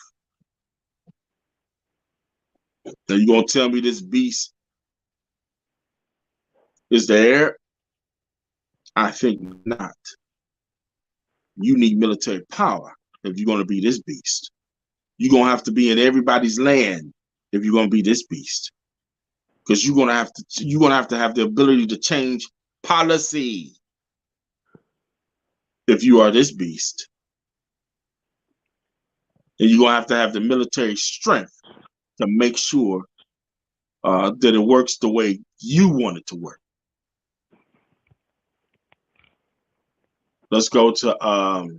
[SPEAKER 1] Now you're going to tell me this beast is the heir? I think not. You need military power if you're going to be this beast. You're going to have to be in everybody's land if you're going to be this beast. Because you're going to have the ability to change policy if you are this beast. And you're going to have the military strength to make sure that it works the way you want it to work. Let's go to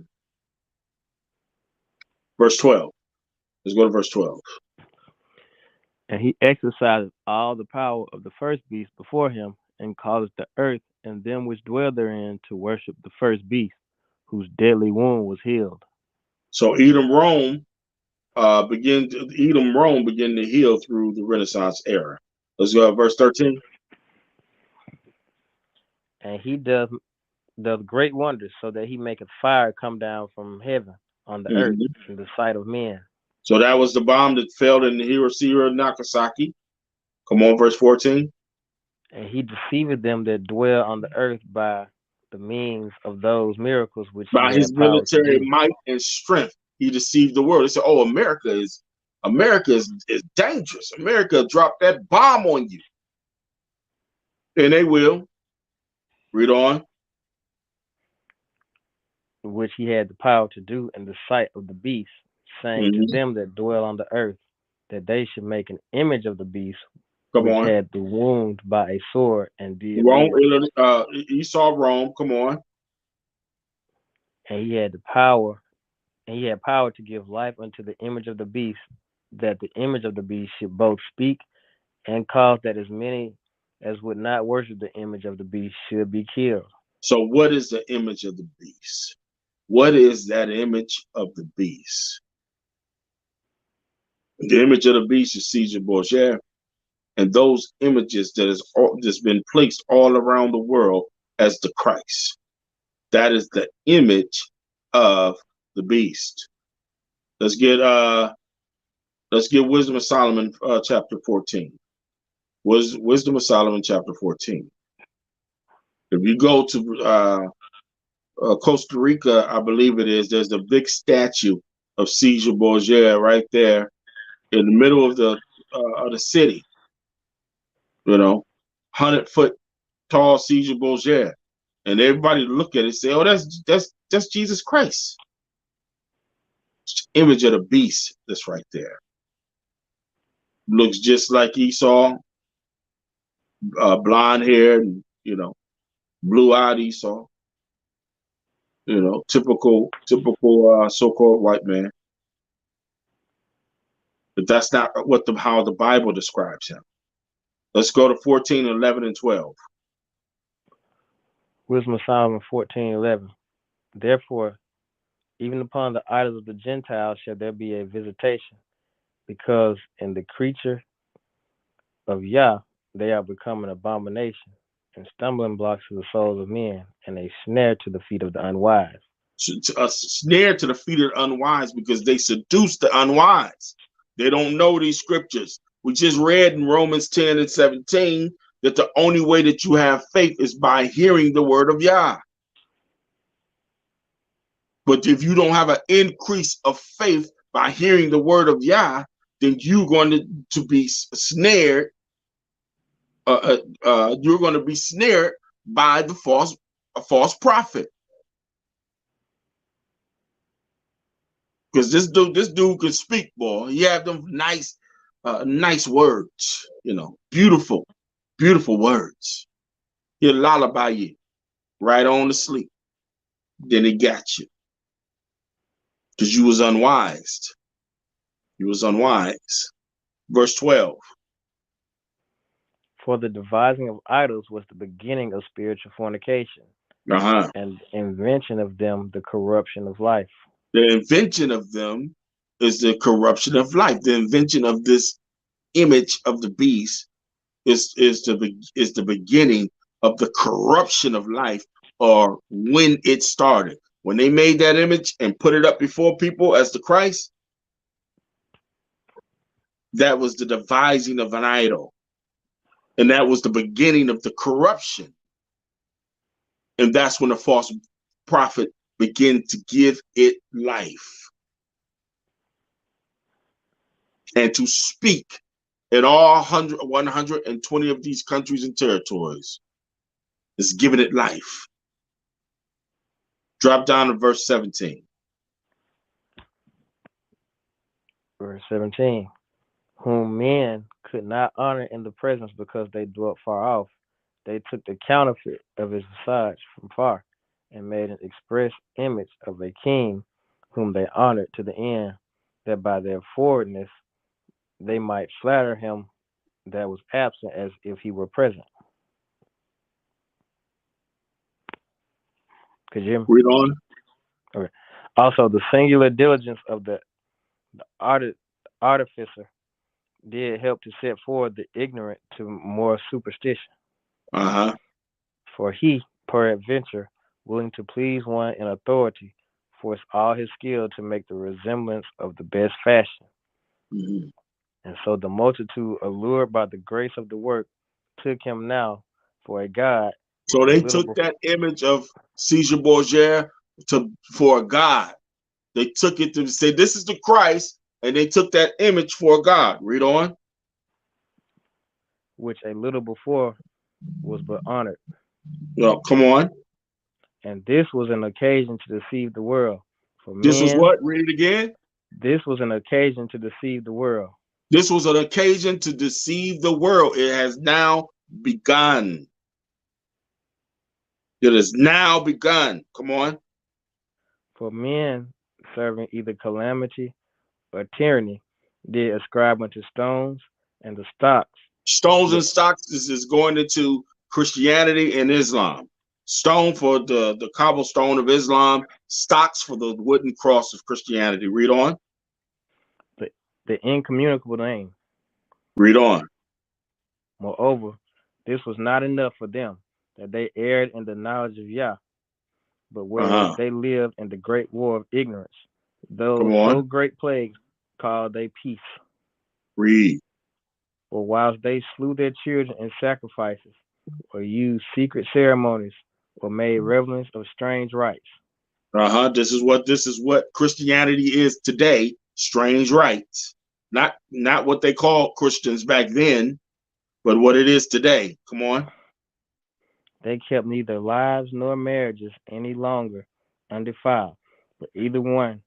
[SPEAKER 1] verse 12. Let's go to verse 12.
[SPEAKER 3] And he exercised all the power of the first beast before him, and caused the earth and them which dwell therein to worship the first beast, whose deadly wound was healed.
[SPEAKER 1] So Rome began to heal through the Renaissance era. Let's go to verse 13.
[SPEAKER 3] And he does great wonders, so that he maketh fire come down from heaven on the earth in the sight of men.
[SPEAKER 1] So that was the bomb that fell in the Hiroshima and Nagasaki. Come on, verse 14.
[SPEAKER 3] And he deceived them that dwell on the earth by the means of those miracles which
[SPEAKER 1] by his military might and strength. He deceived the world. They said, "Oh, America is dangerous. America dropped that bomb on you," and they will. Read on.
[SPEAKER 3] Which he had the power to do in the sight of the beast, saying to them that dwell on the earth, that they should make an image of the beast, which had the wound by a sword and did
[SPEAKER 1] Rome. Esau, Rome. Come on.
[SPEAKER 3] And he had power to give life unto the image of the beast, that the image of the beast should both speak and cause that as many as would not worship the image of the beast should be killed.
[SPEAKER 1] So what is the image of the beast? What is that image of the beast? The image of the beast is Caesar Borgia, and those images that's been placed all around the world as the Christ. That is the image of the beast. Let's get Wisdom of Solomon chapter 14. Wisdom of Solomon chapter 14. If you go to Costa Rica, I believe it is, there's a big statue of Caesar Borgia right there in the middle of the city. 100-foot tall Caesar Borgia, and everybody look at it and say, "Oh, that's Jesus Christ." It's the image of the beast that's right there. Looks just like Esau, blonde hair, and blue-eyed Esau. Typical so-called white man. But that's not how the Bible describes him. Let's go to 14, 11, and 12.
[SPEAKER 3] Wisdom of Solomon 14:11. Therefore, even upon the idols of the Gentiles shall there be a visitation, because in the creature of Yah they are become an abomination, and stumbling blocks to the souls of men, and a snare to the feet of the unwise.
[SPEAKER 1] A snare to the feet of the unwise, because they seduce the unwise. They don't know these scriptures. We just read in Romans 10 and 17 that the only way that you have faith is by hearing the word of Yah. But if you don't have an increase of faith by hearing the word of Yah, then you're going to be snared. You're going to be snared by the false prophet. Because this dude can speak, boy. He have them nice nice words, beautiful, beautiful words. He'll lullaby you right on to sleep. Then he got you because you was unwise. You was unwise. Verse 12.
[SPEAKER 3] For the devising of idols was the beginning of spiritual fornication,
[SPEAKER 1] Uh-huh.
[SPEAKER 3] and invention of them the corruption of life.
[SPEAKER 1] The invention of them is the corruption of life. The invention of this image of the beast is the beginning of the corruption of life, or when it started. When they made that image and put it up before people as the Christ, that was the devising of an idol. And that was the beginning of the corruption. And that's when the false prophet began to give it life and to speak in all 120 of these countries and territories. It's giving it life. Drop down to verse 17.
[SPEAKER 3] Verse 17. Whom men could not honor in the presence because they dwelt far off. They took the counterfeit of his visage from far, and made an express image of a king whom they honored, to the end that by their forwardness they might flatter him that was absent as if he were present. Could you hear me?
[SPEAKER 1] Read on.
[SPEAKER 3] Okay. Also, the singular diligence of the artificer did help to set forward the ignorant to more superstition.
[SPEAKER 1] Uh-huh.
[SPEAKER 3] For he, peradventure, willing to please one in authority, forced all his skill to make the resemblance of the best fashion.
[SPEAKER 1] Mm-hmm.
[SPEAKER 3] And so the multitude, allured by the grace of the work, took him now for a god.
[SPEAKER 1] So
[SPEAKER 3] A
[SPEAKER 1] they
[SPEAKER 3] little
[SPEAKER 1] took that image of Caesar Borgia for a god. They took it to say, this is the Christ, and they took that image for a god. Read on.
[SPEAKER 3] which a little before was but honored.
[SPEAKER 1] Come on.
[SPEAKER 3] And this was an occasion to deceive the world. For
[SPEAKER 1] This was
[SPEAKER 3] men,
[SPEAKER 1] what? Read it again.
[SPEAKER 3] this was an occasion to deceive the world.
[SPEAKER 1] This was an occasion to deceive the world. It has now begun. It has now begun. Come on.
[SPEAKER 3] For men serving either calamity or tyranny did ascribe unto stones and the stocks.
[SPEAKER 1] Stones
[SPEAKER 3] The,
[SPEAKER 1] and stocks is going into Christianity and Islam. Stone for the cobblestone of Islam, stocks for the wooden cross of Christianity. Read on.
[SPEAKER 3] the incommunicable name.
[SPEAKER 1] Read on.
[SPEAKER 3] Moreover, this was not enough for them, that they erred in the knowledge of Yah, but whereas
[SPEAKER 1] Uh-huh.
[SPEAKER 3] they lived in the great war of ignorance, though
[SPEAKER 1] Come
[SPEAKER 3] so
[SPEAKER 1] on.
[SPEAKER 3] great plagues called they peace.
[SPEAKER 1] Read.
[SPEAKER 3] For whilst they slew their children in sacrifices, or used secret ceremonies, or made revelings of strange rites.
[SPEAKER 1] Uh-huh. This is what Christianity is today. Strange rites. Not what they called Christians back then, but what it is today. Come on.
[SPEAKER 3] They kept neither lives nor marriages any longer undefiled, but either one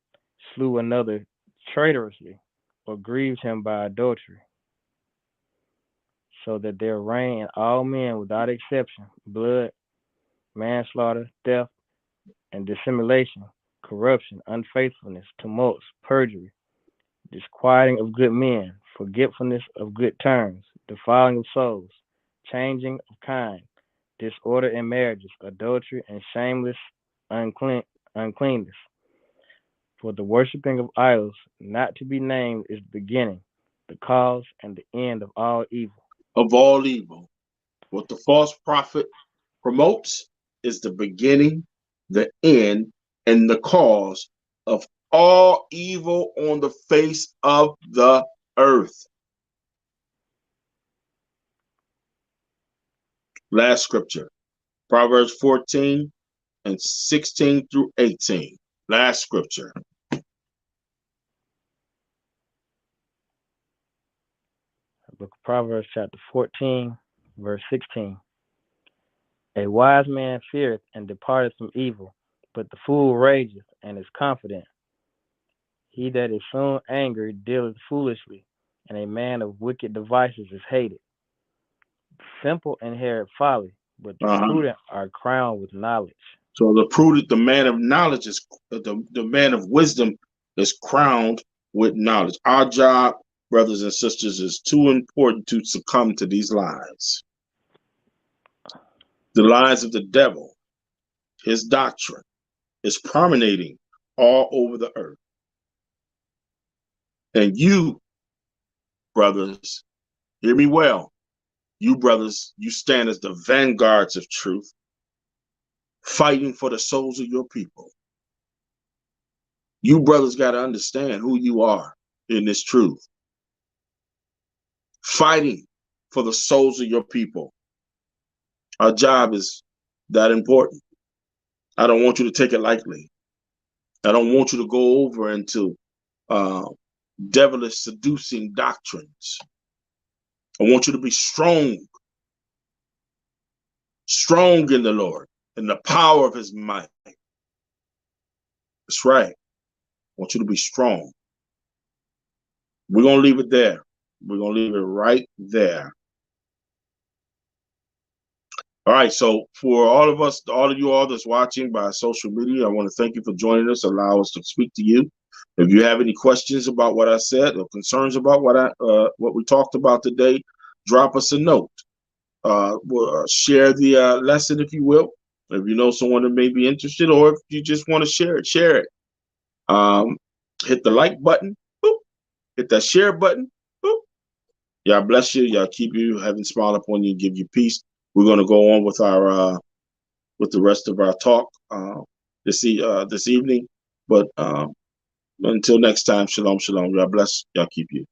[SPEAKER 3] slew another traitorously, or grieved him by adultery, so that there reigned in all men without exception blood, manslaughter, theft, and dissimulation, corruption, unfaithfulness, tumults, perjury, disquieting of good men, forgetfulness of good terms, defiling of souls, changing of kind, disorder in marriages, adultery, and shameless uncleanness. For the worshipping of idols, not to be named, is the beginning, the cause, and the end of all evil.
[SPEAKER 1] Of all evil. What the false prophet promotes is the beginning, the end, and the cause of all evil on the face of the earth. Last scripture, Proverbs 14 and 16 through 18. Last scripture.
[SPEAKER 3] Book of Proverbs, chapter 14, verse 16. A wise man feareth and departeth from evil, but the fool rageth and is confident. He that is soon angry dealeth foolishly, and a man of wicked devices is hated. Simple inherit folly, but the prudent are crowned with knowledge.
[SPEAKER 1] So the prudent, the man of knowledge is the man of wisdom is crowned with knowledge. Our job, brothers and sisters, is too important to succumb to these lies. The lies of the devil, his doctrine, is permeating all over the earth. And you, brothers, hear me well. You, brothers, you stand as the vanguards of truth, fighting for the souls of your people. You, brothers, got to understand who you are in this truth. Fighting for the souls of your people. Our job is that important. I don't want you to take it lightly. I don't want you to go over into devilish, seducing doctrines. I want you to be strong in the Lord, in the power of his might. That's right. I want you to be strong. We're going to leave it there. We're going to leave it right there. All right, so for all of us, all of you all that's watching by social media, I want to thank you for joining us, allow us to speak to you. If you have any questions about what I said or concerns about what we talked about today, drop us a note. We'll share the lesson, if you will. If you know someone that may be interested, or if you just want to share it, share it. Hit the like button. Boop. Hit that share button. Boop. Y'all bless you. Y'all keep you, heaven smile upon you, and give you peace. We're going to go on with our with the rest of our talk this evening. But until next time, shalom, shalom. God bless. Y'all keep you.